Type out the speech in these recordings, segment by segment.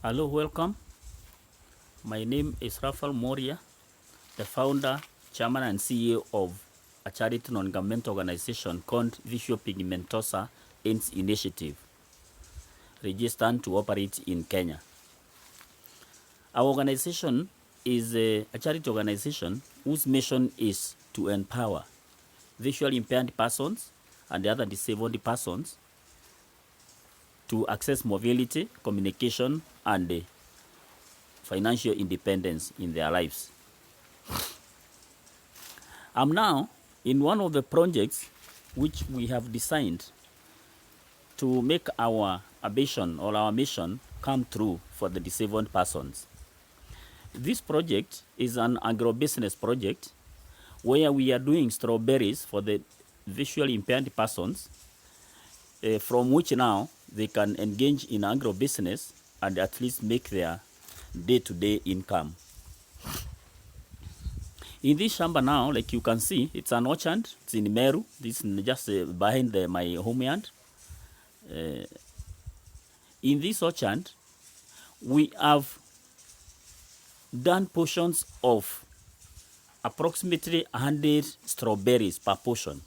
Hello, welcome. My name is Rafael Moria, the founder, chairman, and CEO of a charity non-governmental organization called Visual Pigmentosa AIDS Initiative, registered to operate in Kenya. Our organization is a charity organization whose mission is to empower visually impaired persons and other disabled persons to access mobility, communication, and financial independence in their lives. I'm now in one of the projects which we have designed to make our ambition or our mission come true for the disabled persons. This project is an agro-business project where we are doing strawberries for the visually impaired persons, from which now they can engage in agro-business and at least make their day-to-day income. In this shamba now, like you can see, it's an orchard. It's in Meru. This is just behind my homeyard. In this orchard, we have done portions of approximately 100 strawberries per portion.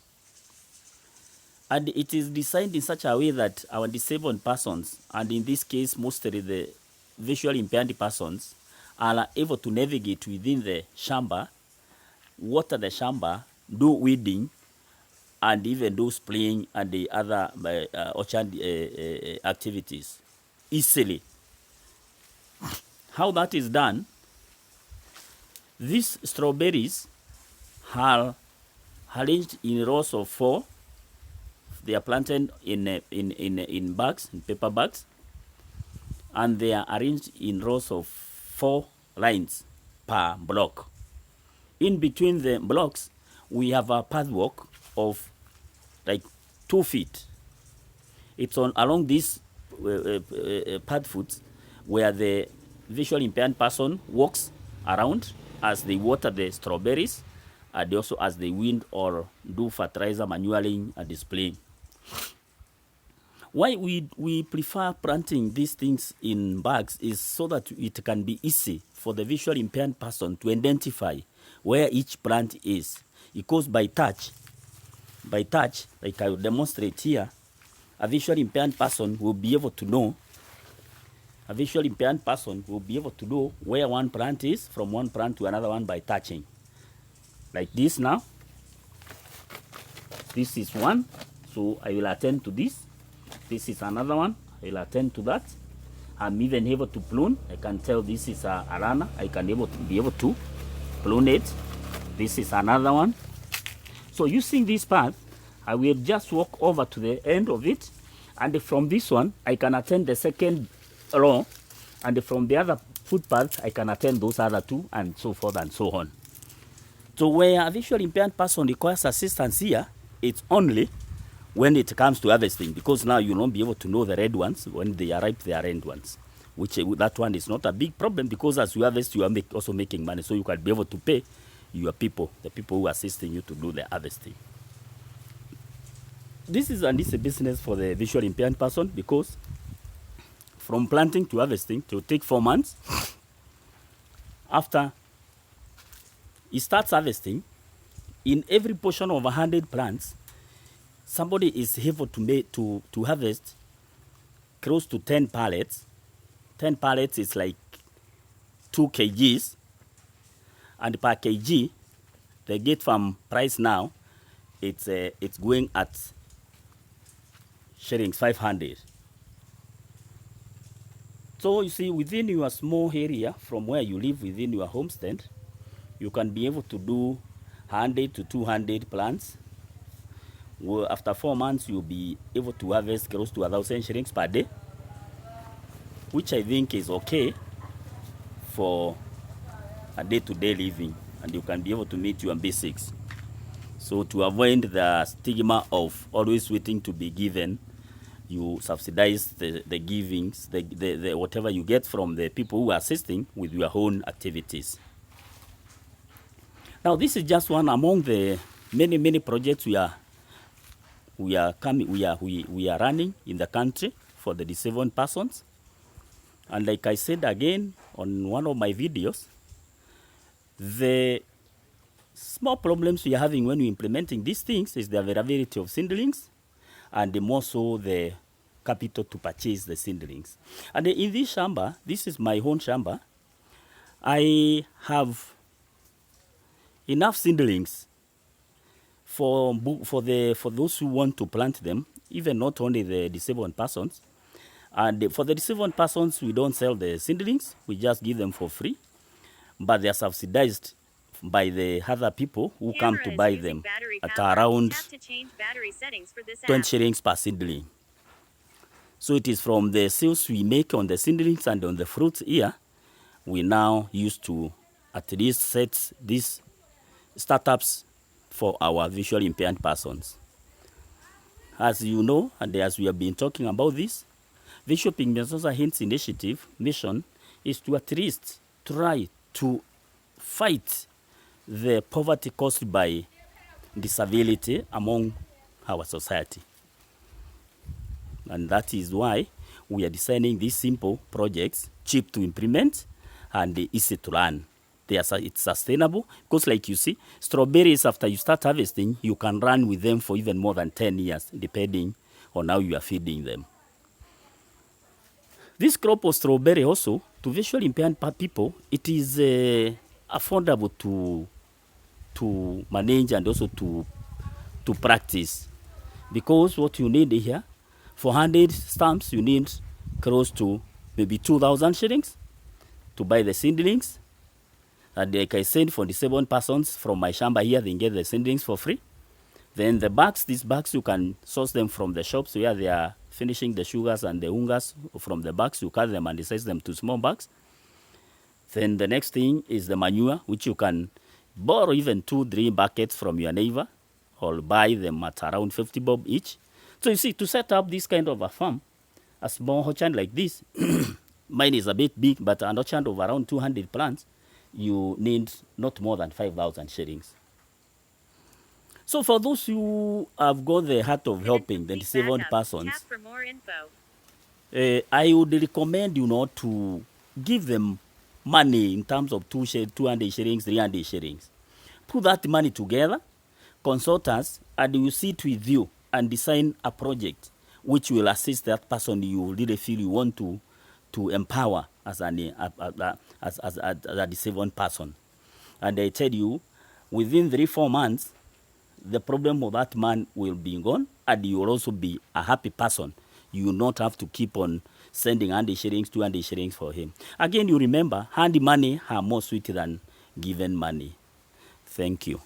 And it is designed in such a way that our disabled persons, and in this case mostly the visually impaired persons, are able to navigate within the shamba, water the shamba, do weeding, and even do spraying and the other orchard activities easily. How that is done, these strawberries are arranged in rows of 4. They are planted in bags, in paper bags, and they are arranged in rows of 4 lines per block. In between the blocks, we have a pathwalk of like 2 feet. It's along these pathwoods where the visually impaired person walks around as they water the strawberries, and also as they weed or do fertilizer manualing and displaying. Why we prefer planting these things in bags is so that it can be easy for the visually impaired person to identify where each plant is. It goes by touch, like I will demonstrate here. A visually impaired person will be able to know. A visually impaired person will be able to know where one plant is from one plant to another one by touching. Like this now. This is one, so I will attend to this. This is another one, I will attend to that. I'm even able to prune. I can tell this is a runner. I can be able to prune it. This is another one. So using this path, I will just walk over to the end of it, and from this one, I can attend the second row, and from the other footpath, I can attend those other 2, and so forth and so on. So where a visually impaired person requires assistance here, it's only when it comes to harvesting, because now you won't be able to know the red ones. When they are ripe, they are red ones, which that one is not a big problem, because as you harvest, you are also making money, so you can be able to pay your people, the people who are assisting you to do the harvesting. This is a business for the visually impaired person, because from planting to harvesting, it will take 4 months. After he starts harvesting, in every portion of 100 plants, somebody is able to harvest close to 10 pallets. 10 pallets is like 2 kgs, and per kg, the gate farm price now, it's going at shillings 500. So you see, within your small area from where you live within your homestead, you can be able to do 100 to 200 plants. Well, after 4 months, you'll be able to harvest close to 1,000 shillings per day, which I think is okay for a day-to-day living, and you can be able to meet your basics. So to avoid the stigma of always waiting to be given, you subsidize the givings, the whatever you get from the people who are assisting with your own activities. Now, this is just one among the many projects we are running in the country for the disabled persons. And like I said again on one of my videos, the small problems we are having when we're implementing these things is the availability of seedlings, and more so the capital to purchase the seedlings. And in this shamba, this is my own shamba, I have enough seedlings for those who want to plant them, even not only the disabled persons. And for the disabled persons, we don't sell the seedlings, we just give them for free, but they are subsidized by the other people who come to buy them at around 20 shillings per seedling. So it is from the sales we make on the seedlings and on the fruits here, we now use to at least set these startups for our visually impaired persons. As you know, and as we have been talking about this, Visual Pigmentosa Hints Initiative mission is to at least try to fight the poverty caused by disability among our society. And that is why we are designing these simple projects, cheap to implement and easy to learn. It's sustainable because, like you see, strawberries, after you start harvesting, you can run with them for even more than 10 years, depending on how you are feeding them. This crop of strawberry also, to visually impaired people, it is affordable to manage and also to practice, because what you need here, for 100 stamps, you need close to maybe 2,000 shillings to buy the seedlings. And like I said, for disabled persons from my shamba here, they can get the seedlings for free. Then the bags, these bags, you can source them from the shops where they are finishing the sugars and the ungars. From the bags, you cut them and size them to small bags. Then the next thing is the manure, which you can borrow even 2-3 buckets from your neighbor, or buy them at around 50 bob each. So you see, to set up this kind of a farm, a small orchard like this, mine is a bit big, but an orchard of around 200 plants, you need not more than 5,000 shillings. So for those who have got the heart of helping the disabled persons, I would recommend you not to give them money in terms of 200 shillings, 300 shillings. Put that money together, consult us, and we will sit with you and design a project which will assist that person you really feel you want to empower as a disabled person. And I tell you, within 3-4 months, the problem of that man will be gone, and you will also be a happy person. You will not have to keep on sending 100 shillings, 200 shillings for him. Again, you remember, handy money are more sweet than given money. Thank you.